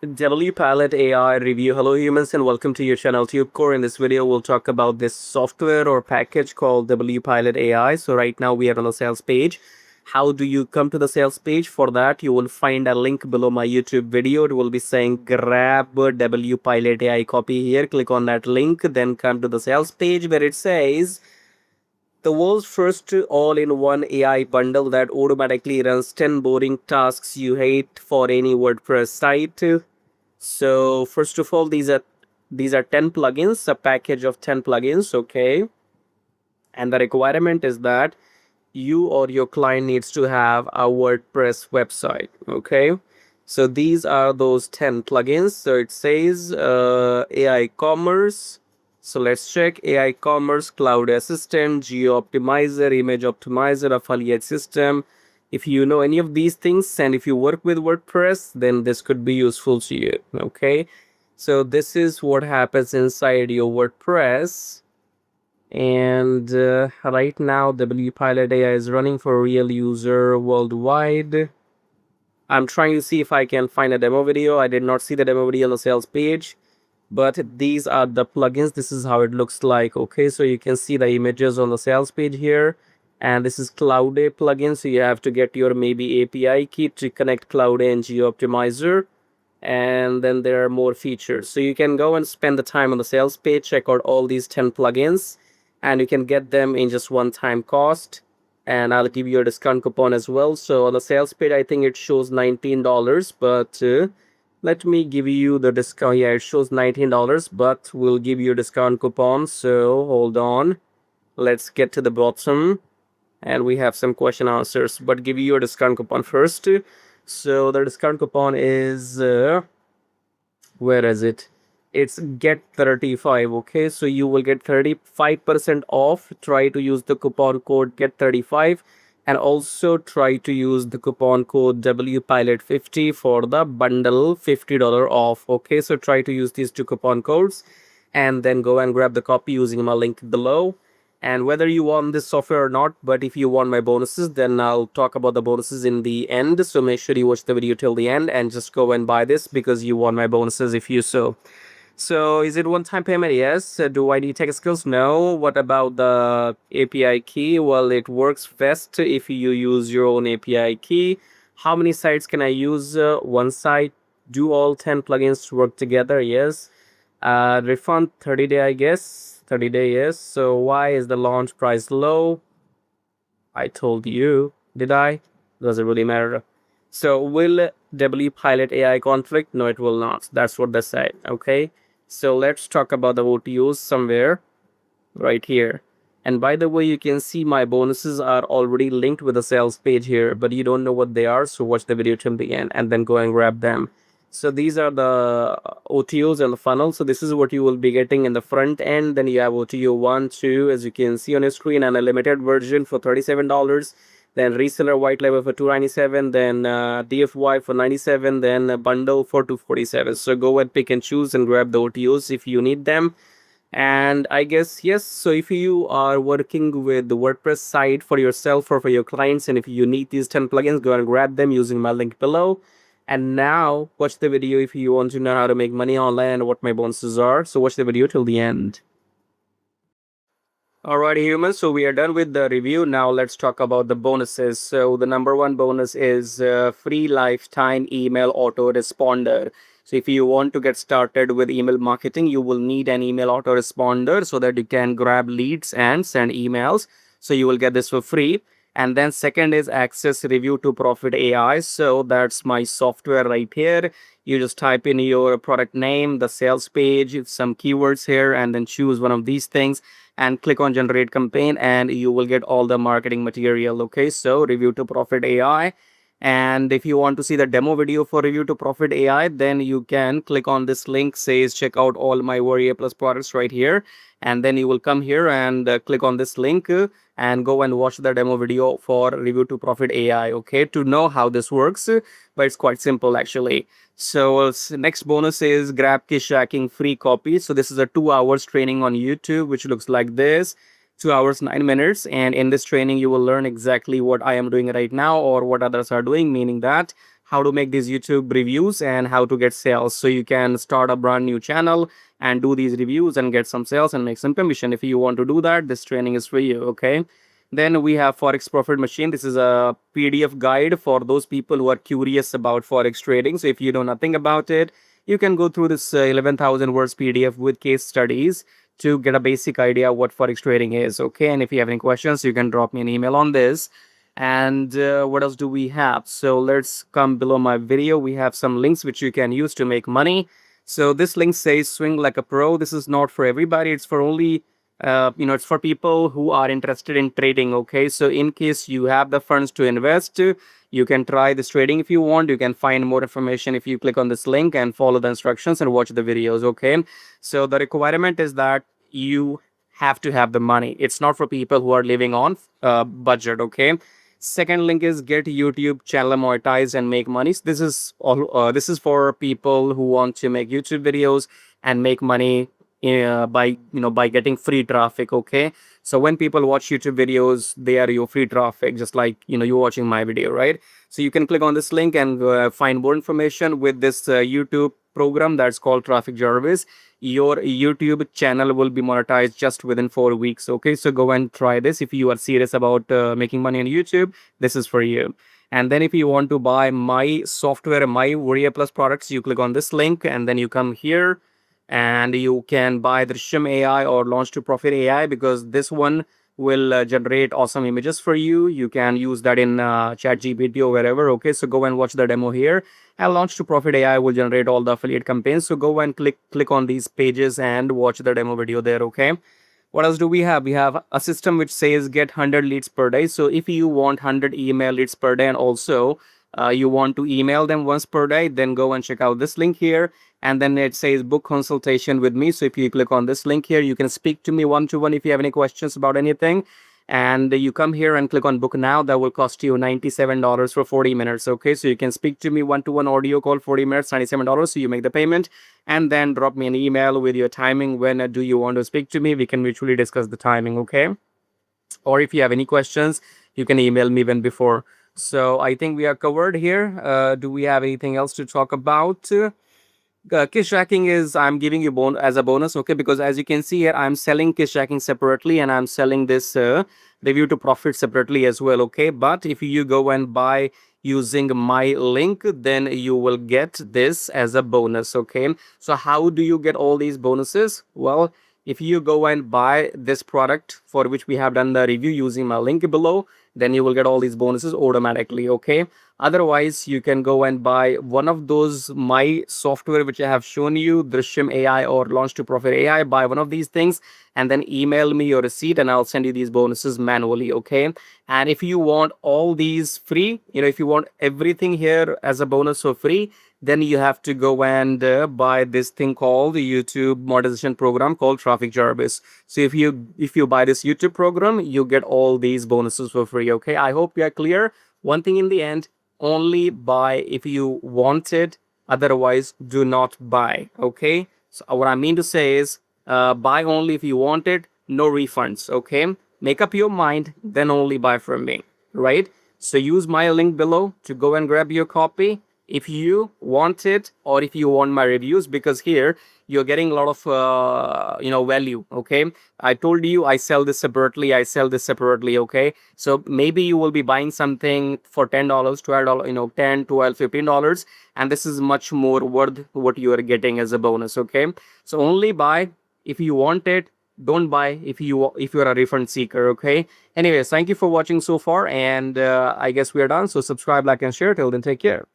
WPilot AI review. Hello humans and welcome to your channel TubeCore. In this video, we'll talk about this software or package called WPilot AI. So right now we are on the sales page. How do you come to the sales page? For that, you will find a link below my YouTube video. It will be saying grab WPilot AI copy here. Click on that link, then come to the sales page where it says the world's first all-in-one AI bundle that automatically runs 10 boring tasks you hate for any WordPress site. So first of all, these are 10 plugins, a package of 10 plugins, okay? And the requirement is that you or your client needs to have a WordPress website, okay? So these are those 10 plugins. So it says AI commerce. So let's check AI commerce, cloud assistant, geo optimizer, image optimizer, affiliate system. If you know any of these things and if you work with WordPress, then this could be useful to you, okay? So this is what happens inside your WordPress. And right now WPilot AI is running for real user worldwide. I'm trying to see if I can find a demo video. I did not see the demo video on the sales page, but these are the plugins. This is how it looks like. Okay, so you can see the images on the sales page here, and this is Cloud A plugin. So you have to get your maybe API key to connect Cloud A and Geo Optimizer, and then there are more features. So you can go and spend the time on the sales page, check out all these 10 plugins, and you can get them in just one-time cost. And I'll give you a discount coupon as well. So on the sales page, I think it shows $19, but let me give you the discount. Yeah, it shows $19, but we'll give you a discount coupon. So hold on. Let's get to the bottom. And we have some question answers, but give you a discount coupon first. So the discount coupon is where is it? It's get 35. Okay, so you will get 35% off. Try to use the coupon code get 35, and also try to use the coupon code WPilot50 for the bundle $50 off. Okay, so try to use these two coupon codes and then go and grab the copy using my link below. And whether you want this software or not, but if you want my bonuses, then I'll talk about the bonuses in the end. So make sure you watch the video till the end and just go and buy this because you want my bonuses if you so. So is it one-time payment? Yes. Do I need tech skills? No. What about the API key? Well, it works best if you use your own API key. How many sites can I use? One site. Do all 10 plugins work together? Yes. Refund 30-day, I guess. 30-day, yes. So why is the launch price low? I told you. Did I? Does it really matter? So will WPilot AI conflict? No, it will not. That's what they said. Okay. So let's talk about the OTOs somewhere right here. And by the way, you can see my bonuses are already linked with the sales page here, but you don't know what they are. So watch the video till the end and then go and grab them. So these are the OTOs and the funnel. So this is what you will be getting in the front end. Then you have OTO 1, 2, as you can see on your screen, and a limited version for $37. Then reseller white label for $297, then DFY for $97, then a bundle for $247. So go and pick and choose and grab the OTOs if you need them. And I guess yes, so if you are working with the WordPress site for yourself or for your clients, and if you need these 10 plugins, go and grab them using my link below. And now watch the video if you want to know how to make money online and what my bonuses are. So watch the video till the end. Alrighty humans, so we are done with the review. Now let's talk about the bonuses. So the number one bonus is free lifetime email autoresponder. So if you want to get started with email marketing, you will need an email autoresponder so that you can grab leads and send emails. So you will get this for free. And then second is access review to profit AI. So that's my software right here. You just type in your product name, the sales page, some keywords here, and then choose one of these things and click on generate campaign, and you will get all the marketing material. Okay, so review to profit AI. And if you want to see the demo video for review to profit AI, then you can click on this link, says check out all my Warrior Plus products right here. And then you will come here and click on this link and go and watch the demo video for review to profit AI. Okay, to know how this works, but it's quite simple actually. So next bonus is grab key tracking free copy. So this is a 2 hours training on YouTube, which looks like this. 2 hours 9 minutes, and in this training you will learn exactly what I am doing right now or what others are doing, meaning that how to make these YouTube reviews and how to get sales. So you can start a brand new channel and do these reviews and get some sales and make some commission. If you want to do that, this training is for you. Okay. Then we have Forex Profit Machine. This is a PDF guide for those people who are curious about Forex trading. So if you know nothing about it, you can go through this 11,000 words PDF with case studies to get a basic idea what Forex trading is. Okay. And if you have any questions, you can drop me an email on this. And what else do we have? So let's come below my video. We have some links which you can use to make money. So this link says swing like a pro. This is not for everybody. It's for only it's for people who are interested in trading. Okay, so in case you have the funds to invest, you can try this trading if you want. You can find more information if you click on this link and follow the instructions and watch the videos. Okay, so the requirement is that you have to have the money. It's not for people who are living on budget. Okay. Second link is get YouTube channel monetized and make money. So this is all. This is for people who want to make YouTube videos and make money by getting free traffic. Okay, so when people watch YouTube videos, they are your free traffic, just like you're watching my video, right? So you can click on this link and find more information with this YouTube program that's called Traffic Jarvis. Your YouTube channel will be monetized just within 4 weeks. Okay, so go and try this. If you are serious about making money on YouTube, this is for you. And then if you want to buy my software, my Warrior Plus products, you click on this link and then you come here and you can buy the Drishyam AI or Launch to Profit AI, because this one will generate awesome images for you. You can use that in ChatGPT or wherever. Okay, so go and watch the demo here. And Launch to Profit AI will generate all the affiliate campaigns. So go and click on these pages and watch the demo video there. Okay. What else do we have? We have a system which says get 100 leads per day. So if you want 100 email leads per day and also you want to email them once per day, then go and check out this link here. And then it says book consultation with me. So if you click on this link here, you can speak to me one-to-one if you have any questions about anything. And you come here and click on book now. That will cost you $97 for 40 minutes. Okay, so you can speak to me one-to-one audio call, 40 minutes, $97. So you make the payment and then drop me an email with your timing. When do you want to speak to me? We can mutually discuss the timing. Okay, or if you have any questions, you can email me even before. So I think we are covered here. Do we have anything else to talk about? Kiss tracking is I'm giving you as a bonus. Okay, because as you can see here, I'm selling kiss tracking separately and I'm selling this review to profit separately as well. Okay, but if you go and buy using my link, then you will get this as a bonus. Okay, so how do you get all these bonuses? Well, if you go and buy this product for which we have done the review using my link below, then you will get all these bonuses automatically. Okay, otherwise you can go and buy one of those my software which I have shown you, Drishyam AI or Launch to Profit AI. Buy one of these things and then email me your receipt and I'll send you these bonuses manually. Okay, and if you want all these free, if you want everything here as a bonus for free, then you have to go and buy this thing called the YouTube monetization program called Traffic Jarvis. So if you buy this YouTube program, you get all these bonuses for free. Okay, I hope you are clear. One thing in the end, only buy if you want it, otherwise do not buy. Okay, so what I mean to say is buy only if you want it, no refunds. Okay, make up your mind, then only buy from me, right? So use my link below to go and grab your copy if you want it, or if you want my reviews, because here you're getting a lot of value. Okay, I told you I sell this separately. Okay, so maybe you will be buying something for $10, $12, 10, 12, $15, and this is much more worth what you are getting as a bonus. Okay, so only buy if you want it, don't buy if you're a refund seeker. Okay, anyways, thank you for watching so far, and I guess we are done. So subscribe, like, and share. Till then, take care.